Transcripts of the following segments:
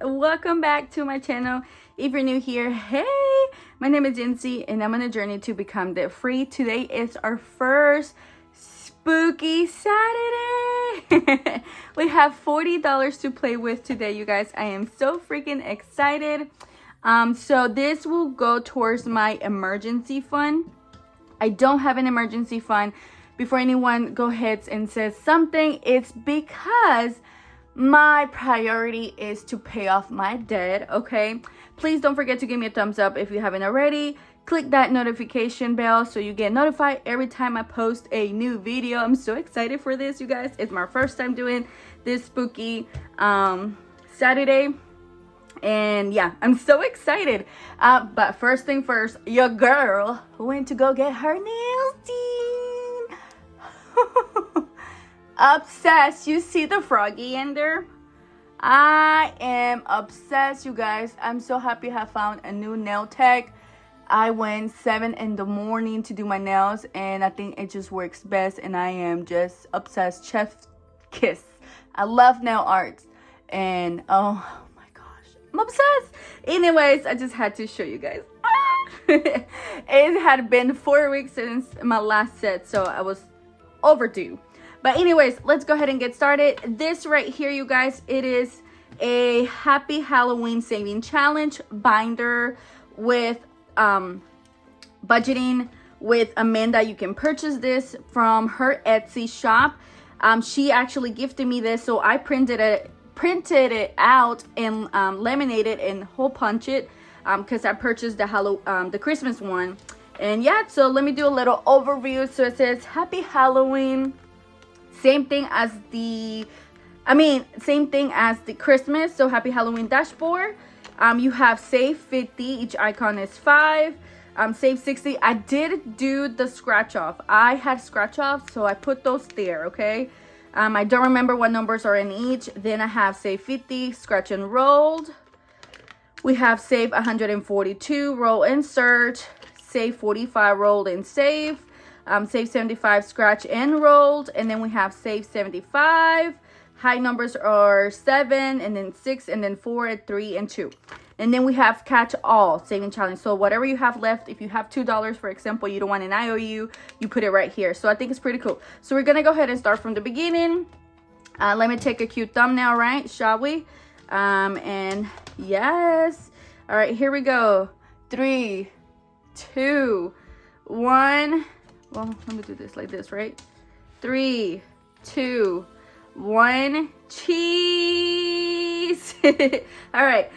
welcome back to my channel. If you're new here, hey, my name is Jincy and I'm on a journey to become debt free. Today is our first spooky Saturday. We have $40 to play with today, you guys. I am so freaking excited. So this will go towards my emergency fund. I don't have an emergency fund. Before anyone go ahead and says something, it's because my priority is to pay off my debt, okay? Please don't forget to give me a thumbs up if you haven't already. Click that notification bell so you get notified every time I post a new video. I'm so excited for this, you guys. It's my first time doing this spooky Saturday. And yeah, I'm so excited. But first thing first, your girl went to go get her nails done. Obsessed. You see the froggy in there? I am obsessed, you guys. I'm so happy I found a new nail tech. I went 7 in the morning to do my nails, and I think it just works best, and I am just obsessed. Chef's kiss. I love nail art, and oh my gosh, I'm obsessed. Anyways, I just had to show you guys. It had been 4 weeks since my last set, so I was overdue. But anyways, let's go ahead and get started. This right here, you guys, it is a Happy Halloween Saving Challenge binder with budgeting with Amanda. You can purchase this from her Etsy shop. She actually gifted me this, so I printed it out and laminated and hole punch it because I purchased the Christmas one. And yeah, so let me do a little overview. So it says Happy Halloween. Same thing as the Christmas. So Happy Halloween dashboard. You have save 50. Each icon is 5. Save 60. I did do the scratch off. I had scratch off, so I put those there. Okay. I don't remember what numbers are in each. Then I have save 50, scratch and rolled. We have save 142, roll and search. Save 45, rolled and save. Save 75, scratch and rolled. And then we have save 75. High numbers are 7 and then 6 and then 4 and 3 and 2. And then we have catch all saving challenge. So whatever you have left, if you have $2, for example, you don't want an IOU, you put it right here. So I think it's pretty cool. So we're going to go ahead and start from the beginning. Let me take a cute thumbnail, right? Shall we? And yes. All right, here we go. 3, 2, 1. Well, let me do this like this, right? 3, 2, 1. Cheese. All right.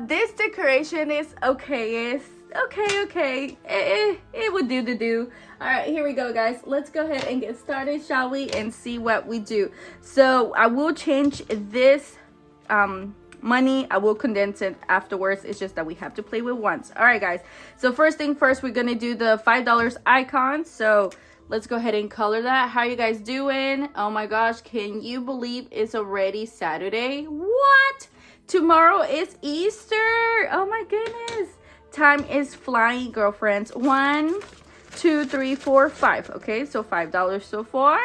This decoration is okay. It's okay. It would do to do. All right, here we go, guys. Let's go ahead and get started, shall we? And see what we do. So I will change this money. I will condense it afterwards. It's just that we have to play with once. All right, guys, so first thing first, we're gonna do the $5 icon. So let's go ahead and color that. How are you guys doing? Oh my gosh, can you believe it's already Saturday? What? Tomorrow is Easter. Oh my goodness, time is flying, girlfriends. 1, 2, 3, 4, 5. Okay, so $5 so far.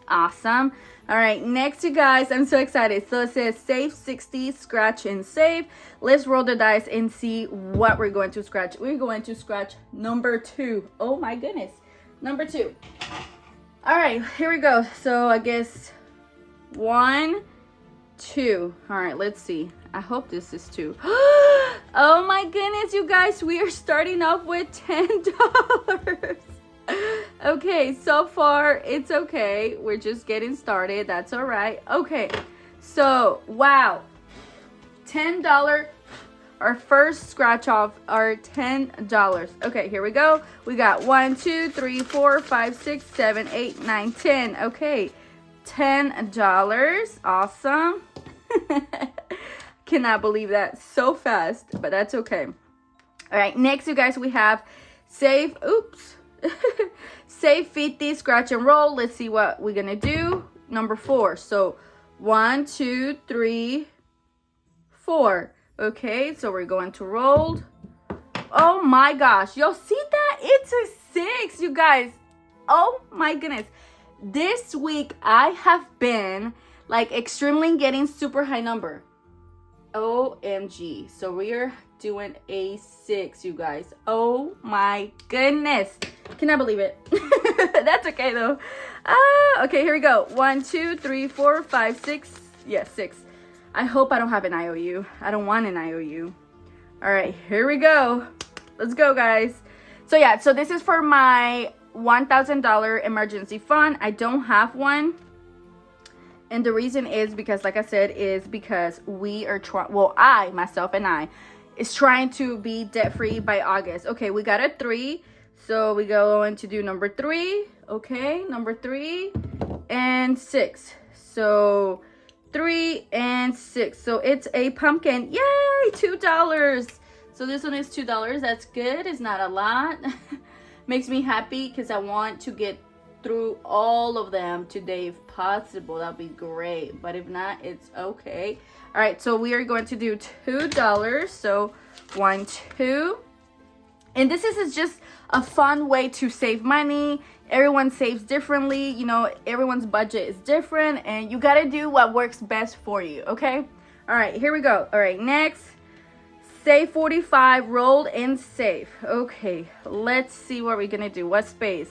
Awesome. All right, next, you guys, I'm so excited. So it says save 60, scratch and save. Let's roll the dice and see what we're going to scratch. We're going to scratch number 2. Oh my goodness, number 2. All right, here we go. So I guess 1, 2. All right, let's see. I hope this is 2. Oh my goodness, you guys, we are starting off with $10. Okay, so far it's okay. We're just getting started. That's all right. Okay, so wow, $10. Our first scratch off are $10. Okay, here we go. We got 1, 2, 3, 4, 5, 6, 7, 8, 9, 10. Okay, $10. Awesome. Cannot believe that so fast, but that's okay. All right, next, you guys, we have save. Oops. Save 50, scratch and roll. Let's see what we're gonna do. Number 4. So 1, 2, 3, 4. Okay, so we're going to roll. Oh my gosh, y'all see that? It's a 6, you guys. Oh my goodness, this week I have been like extremely getting super high number. OMG. So we are doing a 6, you guys. Oh my goodness. Cannot believe it. That's okay though. Okay, here we go. 1, 2, 3, 4, 5, 6. Yes, 6. I hope I don't have an IOU. I don't want an IOU. All right, here we go. Let's go, guys. So yeah, so this is for my $1,000 emergency fund. I don't have one. And the reason is because, like I said, is because we are trying, well, myself and I, is trying to be debt-free by August. Okay, we got a 3. So we go on to do number 3. Okay, number 3 and 6. So 3 and 6. So it's a pumpkin. Yay, $2. So this one is $2. That's good. It's not a lot. Makes me happy because I want to get through all of them today if possible. That'd be great, but if not, it's okay. All right, so we are going to do $2. So 1, 2, and this is just a fun way to save money. Everyone saves differently, you know, everyone's budget is different, and you got to do what works best for you. Okay, all right, here we go. All right, next, save 45, rolled and save. Okay, let's see what we're gonna do. What space?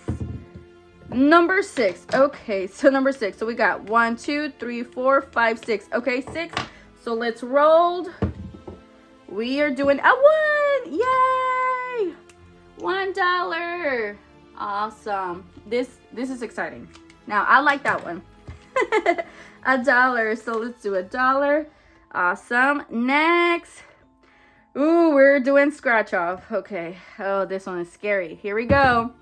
Number 6. Okay, so number 6. So we got 1, 2, 3, 4, 5, 6. Okay, 6. So let's roll. We are doing a 1. Yay! $1. Awesome. This is exciting. Now I like that one. $1. So let's do $1. Awesome. Next. Ooh, we're doing scratch off. Okay. Oh, this one is scary. Here we go.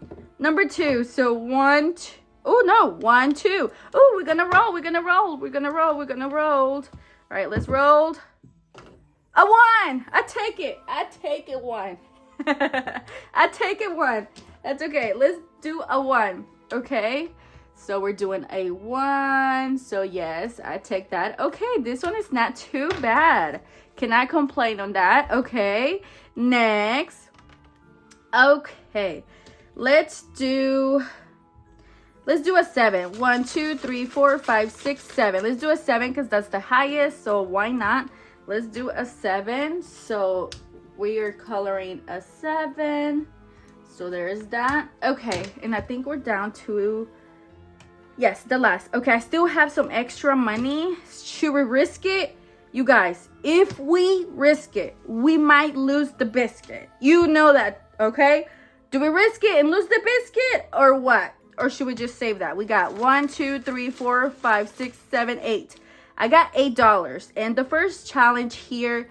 Number 2. So 1, 2. Oh no, 1, 2. Oh, we're gonna roll. We're gonna roll. We're gonna roll. We're gonna roll. All right, let's roll. A 1. I take it. I take it 1. I take it 1. That's okay. Let's do a 1. Okay. So we're doing a 1. So yes, I take that. Okay, this one is not too bad. Can I complain on that? Okay. Next. Okay. Let's do a 7. 1, 2, 3, 4, 5, 6, 7. Let's do a 7 because that's the highest. So why not? Let's do a 7. So we are coloring a 7. So there's that. Okay. And I think we're down to, yes, the last. Okay. I still have some extra money. Should we risk it? You guys, if we risk it, we might lose the biscuit. You know that, okay? Do we risk it and lose the biscuit or what? Or should we just save that? We got 1, 2, 3, 4, 5, 6, 7, 8. I got $8. And the first challenge here,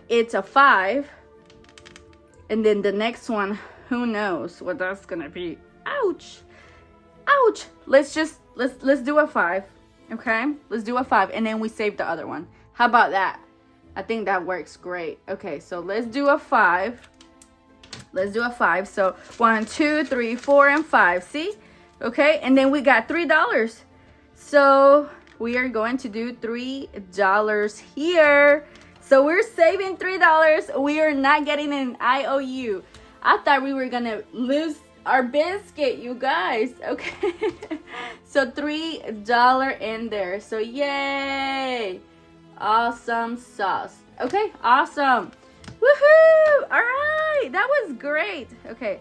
it's a 5. And then the next one, who knows what that's gonna be. Ouch. Ouch. Let's do a 5. Okay? Let's do a 5 and then we save the other one. How about that? I think that works great. Okay, so let's do a 5. Let's do a 5. So 1, 2, 3, 4, and 5. See? Okay, and then we got $3. So we are going to do $3 here. So we're saving $3. We are not getting an IOU. I thought we were gonna lose our biscuit, you guys. Okay. So $3 in there. So yay. Awesome sauce. Okay, awesome. Woohoo! All right, that was great. Okay,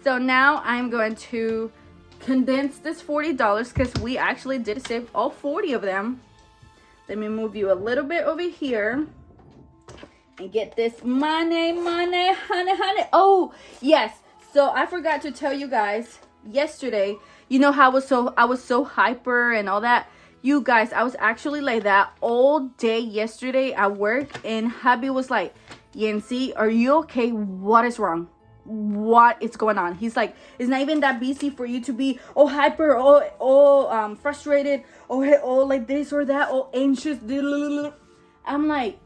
so now I'm going to condense this $40 because we actually did save all 40 of them. Let me move you a little bit over here and get this money, honey. Oh, yes. So I forgot to tell you guys yesterday, you know how I was so hyper and all that. You guys, I was actually like that all day yesterday at work, and hubby was like, Yancy, are you okay? What is wrong? What is going on? He's like, it's not even that busy for you to be all hyper, all frustrated, all like this or that, all anxious. I'm like,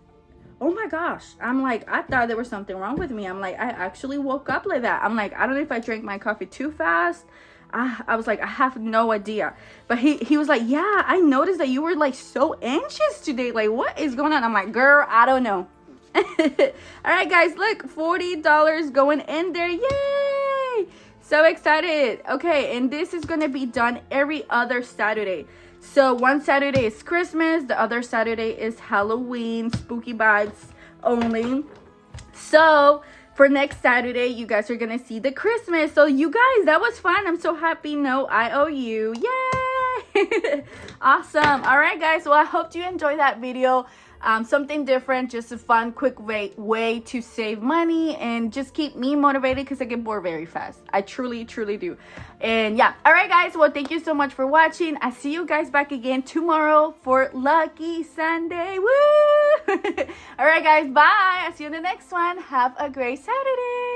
oh my gosh. I'm like, I thought there was something wrong with me. I'm like, I actually woke up like that. I'm like, I don't know if I drank my coffee too fast. I was like, I have no idea. But he was like, yeah, I noticed that you were like so anxious today. Like, what is going on? I'm like, girl, I don't know. All right, guys, look, $40 going in there. Yay! So excited. Okay, and this is going to be done every other Saturday. So one Saturday is Christmas, the other Saturday is Halloween, spooky vibes only. So for next Saturday, you guys are gonna see the Christmas. So you guys, that was fun. I'm so happy. No IOU. Yay! Awesome. All right, guys. Well, I hope you enjoyed that video. Something different, just a fun, quick way to save money and just keep me motivated because I get bored very fast. I truly do. And yeah. All right, guys. Well, thank you so much for watching. I see you guys back again tomorrow for Lucky Sunday. Woo! All right, guys. Bye. I'll see you in the next one. Have a great Saturday.